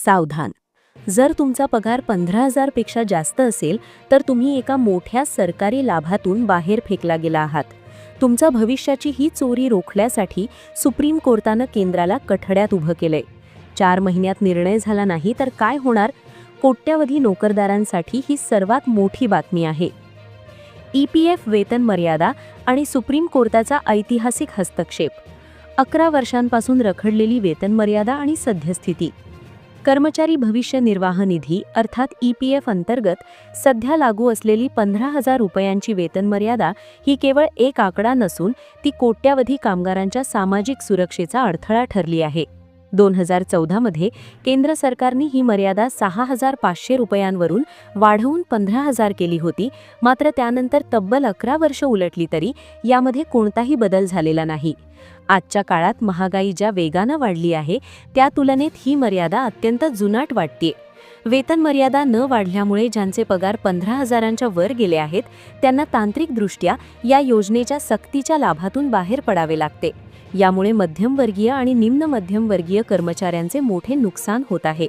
सावधान. जर तुमचा पगार 15,000 पेक्षा जास्त असेल तर तुम्ही एका मोठ्या सरकारी लाभातून बाहेर फेकला गेला आहात. तुमच्या भविष्याची ही चोरी रोखण्यासाठी सुप्रीम कोर्टानं केंद्राला कठड्यात उभं केलंय. 4 महिन्यात निर्णय झाला नाही तर काय होणार? कोट्यावधी नोकरदारांसाठी ही सर्वात मोठी बातमी आहे. EPF वेतन मर्यादा आणि सुप्रीम कोर्टाचा ऐतिहासिक हस्तक्षेप. 11 वर्षांपासून रखडलेली वेतन मर्यादा आणि सद्यस्थिती. कर्मचारी भविष्य निर्वाह निधी अर्थात EPF अंतर्गत सध्या लागू असलेली 15,000 रुपयांची वेतन मर्यादा ही केवळ एक आकडा नसून ती कोट्यावधी कामगारांच्या सामाजिक सुरक्षेचा अडथळा ठरली आहे. 2014 मध्ये केंद्र सरकारने ही मर्यादा 6,500 रुपयांवरून वाढवून 15,000 केली होती. मात्र त्यानंतर तब्बल 11 वर्ष उलटली तरी यामध्ये कोणताही बदल झालेला नाही. आजच्या काळात महागाई ज्या वेगानं वाढली आहे त्या तुलनेत ही मर्यादा अत्यंत जुनाट वाटते. वेतन मर्यादा न वाढल्यामुळे ज्यांचे पगार 15,000च्या वर गेले आहेत त्यांना तांत्रिकदृष्ट्या या योजनेच्या सक्तीच्या लाभातून बाहेर पडावे लागते. यामुळे मध्यमवर्गीय आणि निम्न मध्यमवर्गीय कर्मचाऱ्यांचे मोठे नुकसान होत आहे.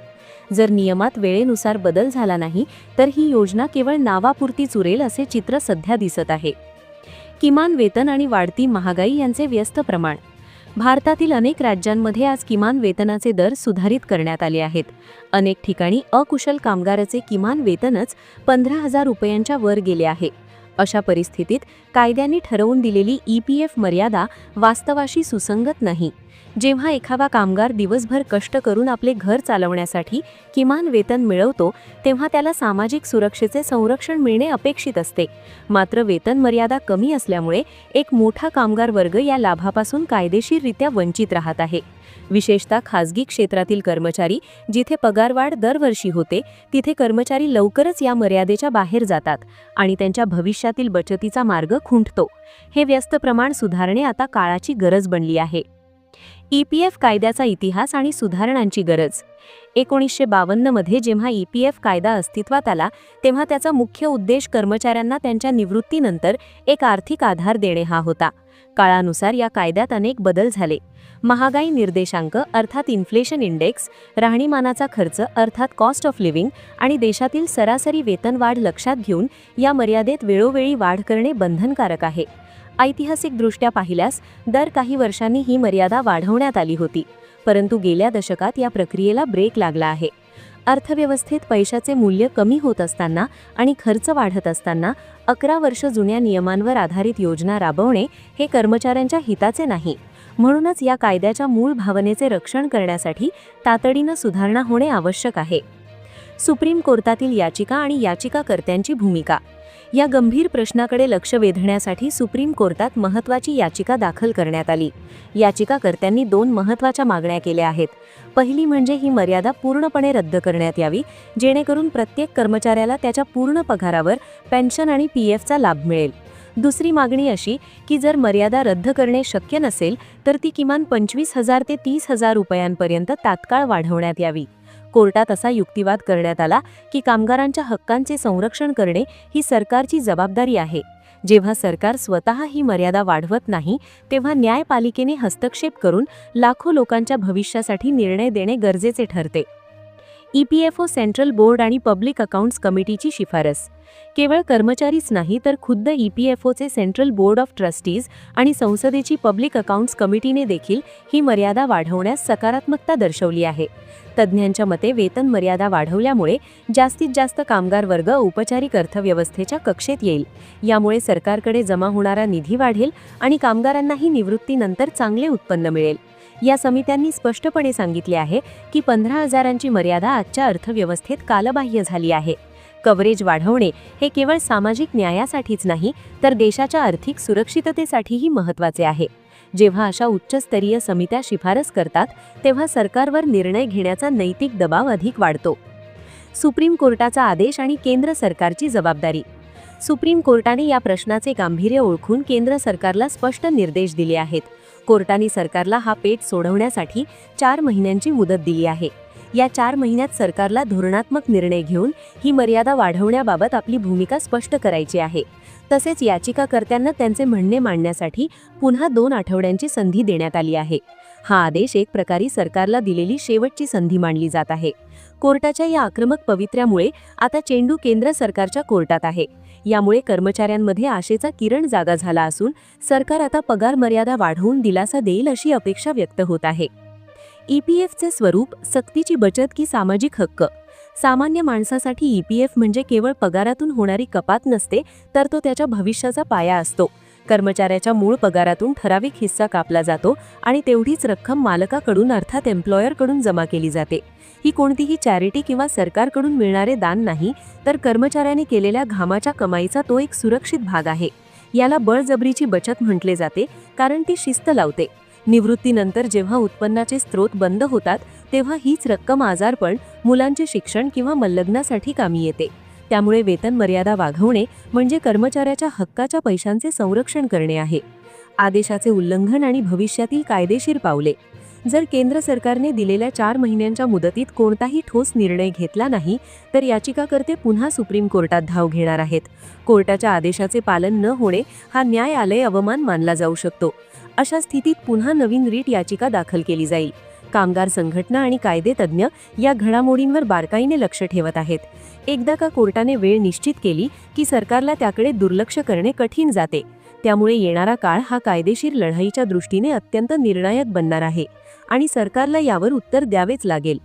जर नियमात वेळेनुसार बदल झाला नाही तर ही योजना केवळ नावापुरतीच उरेल असे चित्र सध्या दिसत आहे. किमान वेतन आणि वाढती महागाई यांचे व्यस्त प्रमाण. भारतातील अनेक राज्यांमध्ये आज किमान वेतनाचे दर सुधारित करण्यात आले आहेत. अनेक ठिकाणी अकुशल कामगाराचे किमान वेतनच 15,000 रुपयांच्या वर गेले आहे. अशा परिस्थितीत कायद्यांनी ठरवून दिलेली EPF मर्यादा वास्तवाशी सुसंगत नाही. जेव्हा एखादा कामगार दिवसभर कष्ट करून आपले घर चालवण्यासाठी किमान वेतन मिळवतो तेव्हा त्याला सामाजिक सुरक्षेचे संरक्षण मिळणे अपेक्षित असते. मात्र वेतन मर्यादा कमी असल्यामुळे एक मोठा कामगार वर्ग या लाभापासून कायदेशीररित्या वंचित राहत आहे. विशेषतः खासगी क्षेत्रातील कर्मचारी जिथे पगारवाढ दरवर्षी होते तिथे कर्मचारी लवकरच या मर्यादेच्या बाहेर जातात आणि त्यांच्या भविष्यातील बचतीचा मार्ग खुंटतो. हे व्यस्त प्रमाण सुधारणे आता काळाची गरज बनली आहे. EPF कायद्याचा इतिहास आणि सुधारणांची गरज. 1952 मध्ये जेव्हा EPF कायदा अस्तित्वात आला तेव्हा त्याचा मुख्य उद्देश कर्मचाऱ्यांना त्यांच्या निवृत्तीनंतर एक आर्थिक आधार देणे हा होता. काळानुसार या कायद्यात अनेक बदल झाले. महागाई निर्देशांक अर्थात इन्फ्लेशन इंडेक्स, राहणीमानाचा खर्च अर्थात कॉस्ट ऑफ लिव्हिंग आणि देशातील सरासरी वेतनवाढ लक्षात घेऊन या मर्यादेत वेळोवेळी वाढ करणे बंधनकारक आहे. ऐतिहासिकदृष्ट्या पाहिल्यास दर काही वर्षांनी ही मर्यादा वाढवण्यात आली होती, परंतु गेल्या दशकात या प्रक्रियेला ब्रेक लागला आहे. अर्थव्यवस्थेत पैशाचे मूल्य कमी होत असताना आणि खर्च वाढत असताना 11 वर्ष जुन्या नियमांवर आधारित योजना राबवणे हे कर्मचाऱ्यांच्या हिताचे नाही. म्हणूनच या कायद्याच्या मूळ भावनेचे रक्षण करण्यासाठी तातडीनं सुधारणा होणे आवश्यक आहे. सुप्रीम कोर्टातील याचिका आणि याचिकाकर्त्यांची भूमिका. या गंभीर प्रश्नाकडे लक्ष वेधण्यासाठी सुप्रीम कोर्टात महत्त्वाची याचिका दाखल करण्यात आली. याचिकाकर्त्यांनी 2 महत्त्वाच्या मागण्या केल्या आहेत. पहिली म्हणजे ही मर्यादा पूर्णपणे रद्द करण्यात यावी जेणेकरून प्रत्येक कर्मचाऱ्याला त्याच्या पूर्ण पगारावर पेन्शन आणि PFचा लाभ मिळेल. दुसरी मागणी अशी की जर मर्यादा रद्द करणे शक्य नसेल तर ती किमान 25,000 ते 30,000 रुपयांपर्यंत तात्काळ वाढवण्यात यावी. कोर्टात असा युक्तिवाद करण्यात आला की कामगारांच्या हक्कांचे संरक्षण करणे ही सरकारची जबाबदारी आहे. जेव्हा सरकार स्वतः ही मर्यादा वाढवत नाही तेव्हा न्यायपालिकेने हस्तक्षेप करून लाखो लोकांच्या भविष्यासाठी निर्णय देणे गरजेचे ठरते. EPFO सेंट्रल बोर्ड आणि पब्लिक अकाउंट्स कमिटीची शिफारस. केवळ कर्मचारीच नाही तर खुद्द EPFOचे सेंट्रल बोर्ड ऑफ ट्रस्टीज आणि संसदेची पब्लिक अकाउंट्स कमिटीने देखील ही मर्यादा वाढवण्यास सकारात्मकता दर्शवली आहे. तज्ज्ञांच्या मते वेतन मर्यादा वाढवल्यामुळे जास्तीत जास्त कामगार वर्ग औपचारिक अर्थव्यवस्थेच्या कक्षेत येईल. यामुळे सरकारकडे जमा होणारा निधी वाढेल आणि कामगारांनाही निवृत्तीनंतर चांगले उत्पन्न मिळेल. या समित्यांनी स्पष्टपणे सांगितले आहे की 15,000ची मर्यादा आजच्या अर्थव्यवस्थेत कालबाह्य झाली आहे. कव्हरेज वाढवणे हे केवळ सामाजिक न्यायासाठीच नाही तर देशाच्या आर्थिक सुरक्षिततेसाठीही महत्त्वाचे आहे. जेव्हा अशा उच्चस्तरीय समित्या शिफारस करतात तेव्हा सरकारवर निर्णय घेण्याचा नैतिक दबाव अधिक वाढतो. सुप्रीम कोर्टाचा आदेश आणि केंद्र सरकारची जबाबदारी. सुप्रीम कोर्टाने या प्रश्नाचे गांभीर्य ओळखून केंद्र सरकारला स्पष्ट निर्देश दिले आहेत. कोर्टाने सरकारला हा पेच सोडवण्यासाठी 4 महिन्यांची मुदत दिली आहे. या 4 महिन्यात सरकारला धोरणात्मक निर्णय घेऊन ही मर्यादा वाढवण्याबाबत आपली भूमिका स्पष्ट करायची आहे. तसेच याचिकाकर्त्यांना त्यांचे म्हणणे मांडण्यासाठी पुन्हा 2 आठवड्यांची संधी देण्यात आली आहे. हा आदेश एक प्रकारे सरकारला दिलेली शेवटची संधी मानली जात आहे. कोर्टाच्या या आक्रमक पवित्र्यामुळे आता चेंडू केंद्र सरकारच्या कोर्टात आहे. यामुळे कर्मचाऱ्यांमध्ये आशेचा किरण जागा झाला असून सरकार आता पगार मर्यादा वाढवून दिलासा देईल अशी अपेक्षा व्यक्त होत आहे. ईपीएफचे स्वरूप सक्तीची बचत की सामाजिक हक्क. सामान्य माणसासाठी ईपीएफ म्हणजे केवळ पगारातून होणारी कपात नसते, तर तो त्याच्या भविष्याचा पाया असतो. कर्मचाऱ्याच्या मूळ पगारातून ठराविक हिस्सा कापला जातो आणि तेवढीच रक्कम मालकाकडून अर्थात एम्प्लॉयरकडून जमा केली जाते. ही कोणतीही चॅरिटी किंवा सरकारकडून मिळणारे दान नाही, तर कर्मचाऱ्याने केलेल्या घामाच्या कमाईचा तो एक सुरक्षित भाग आहे. याला बळजबरीची बचत म्हटले जाते, कारण ती शिस्त लावते. निवृत्तीनंतर जेव्हा उत्पन्नाचे स्रोत बंद होतात, तेव्हा हीच रक्कम आजारपण, मुलांचे शिक्षण किंवा मल्लग्नासाठी कामी येते. त्यामुळे वेतन मर्यादा वाढवणे म्हणजे कर्मचाऱ्याच्या हक्काच्या पैशांचे संरक्षण करणे आहे. आदेशाचे उल्लंघन आणि भविष्यातील कायदेशीर पावले. जर केंद्र सरकारने दिलेल्या 4 महिन्यांच्या मुदतीत कोणताही ठोस निर्णय घेतला नाही, तर याचिकाकर्ते पुन्हा सुप्रीम कोर्टात धाव घेणार आहेत. कोर्टाच्या आदेशाचे पालन न होणे हा न्यायालय अवमान मानला जाऊ शकतो. अशा स्थितीत पुन्हा नवीन रीट याचिका दाखल केली जाईल. कामगार संघटना आणि कायदे तज्ज्ञ या घडामोडींवर बारकाईने लक्ष ठेवत आहेत. एकदा का कोर्टाने वेळ निश्चित केली की सरकारला त्याकडे दुर्लक्ष करणे कठीण जाते. त्यामुळे येणारा काळ हा कायदेशीर लढाईच्या दृष्टीने अत्यंत निर्णायक बनणार आहे आणि सरकारला यावर उत्तर द्यावेच लागेल.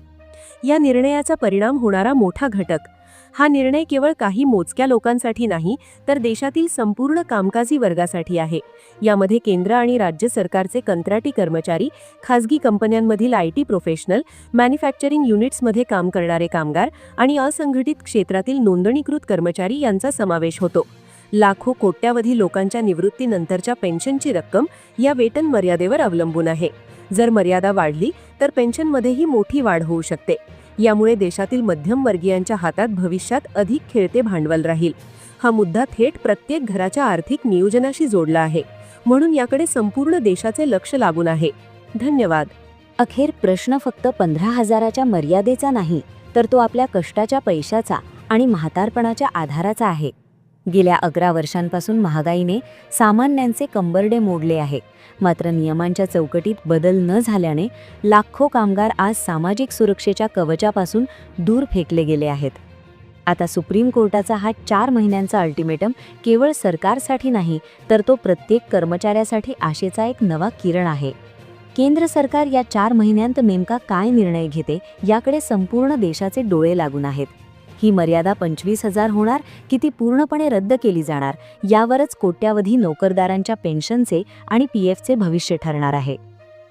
या निर्णयाचा परिणाम होणारा मोठा घटक. हा निर्णय केवळ काही मोजक्या लोकांसाठी नाही, तर देशातील संपूर्ण कामकाजी वर्गासाठी आहे. यामध्ये केंद्र आणि राज्य सरकारचे कंत्राटी कर्मचारी, खासगी कंपन्यांमधील IT प्रोफेशनल, मॅन्युफॅक्चरिंग युनिट्समध्ये काम करणारे कामगार आणि असंघटित क्षेत्रातील नोंदणीकृत कर्मचारी यांचा समावेश होतो. लाखो कोट्यावधी लोकांच्या निवृत्तीनंतरच्या पेन्शनची रक्कम या वेतन मर्यादेवर अवलंबून आहे. जर मर्यादा वाढली तर पेन्शनमध्येही मोठी वाढ होऊ शकते. यामुळे देशातील मध्यमवर्गीयांच्या हातात भविष्यात अधिक खेळते भांडवल राहील. हा मुद्दा थेट प्रत्येक घराच्या आर्थिक नियोजनाशी जोडला आहे, म्हणून याकडे संपूर्ण देशाचे लक्ष लागून आहे. धन्यवाद. अखेर प्रश्न फक्त 15,000च्या मर्यादेचा नाही, तर तो आपल्या कष्टाच्या पैशाचा आणि म्हातारपणाच्या आधाराचा आहे. गेल्या 11 वर्षांपासून महागाईने सामान्यांचे कंबरडे मोडले आहे. मात्र नियमांच्या चौकटीत बदल न झाल्याने लाखो कामगार आज सामाजिक सुरक्षेच्या कवचापासून दूर फेकले गेले आहेत. आता सुप्रीम कोर्टाचा हा 4 महिन्यांचा अल्टिमेटम केवळ सरकारसाठी नाही, तर तो प्रत्येक कर्मचाऱ्यासाठी आशेचा एक नवा किरण आहे. केंद्र सरकार या 4 महिन्यांत नेमका काय निर्णय घेते याकडे संपूर्ण देशाचे डोळे लागून आहेत. ही मर्यादा 25,000 होणार की ती पूर्णपणे रद्द केली जाणार, यावरच कोट्यावधी नोकरदारांच्या पेन्शनचे आणि PFचे भविष्य ठरणार आहे.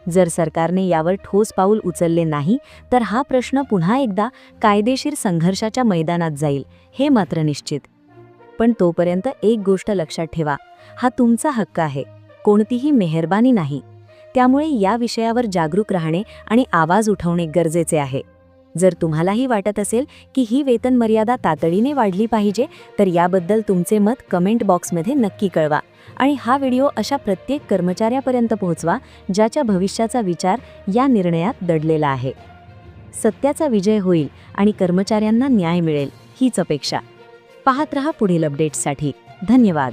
जर सरकारने यावर ठोस पाऊल उचलले नाही, तर हा प्रश्न पुन्हा एकदा कायदेशीर संघर्षाच्या मैदानात जाईल, हे मात्र निश्चित. पण तोपर्यंत एक गोष्ट लक्षात ठेवा, हा तुमचा हक्क आहे, कोणतीही मेहरबानी नाही. त्यामुळे या विषयावर जागरूक राहणे आणि आवाज उठवणे गरजेचे आहे. जर तुम्हालाही वाटत असेल की ही वेतन मर्यादा तातडीने वाढली पाहिजे, तर याबद्दल तुमचे मत कमेंट बॉक्समध्ये नक्की कळवा आणि हा व्हिडिओ अशा प्रत्येक कर्मचाऱ्यापर्यंत पोहोचवा ज्याच्या भविष्याचा विचार या निर्णयात दडलेला आहे. सत्याचा विजय होईल आणि कर्मचाऱ्यांना न्याय मिळेल हीच अपेक्षा. पाहत रहा पुढील अपडेट्ससाठी. धन्यवाद.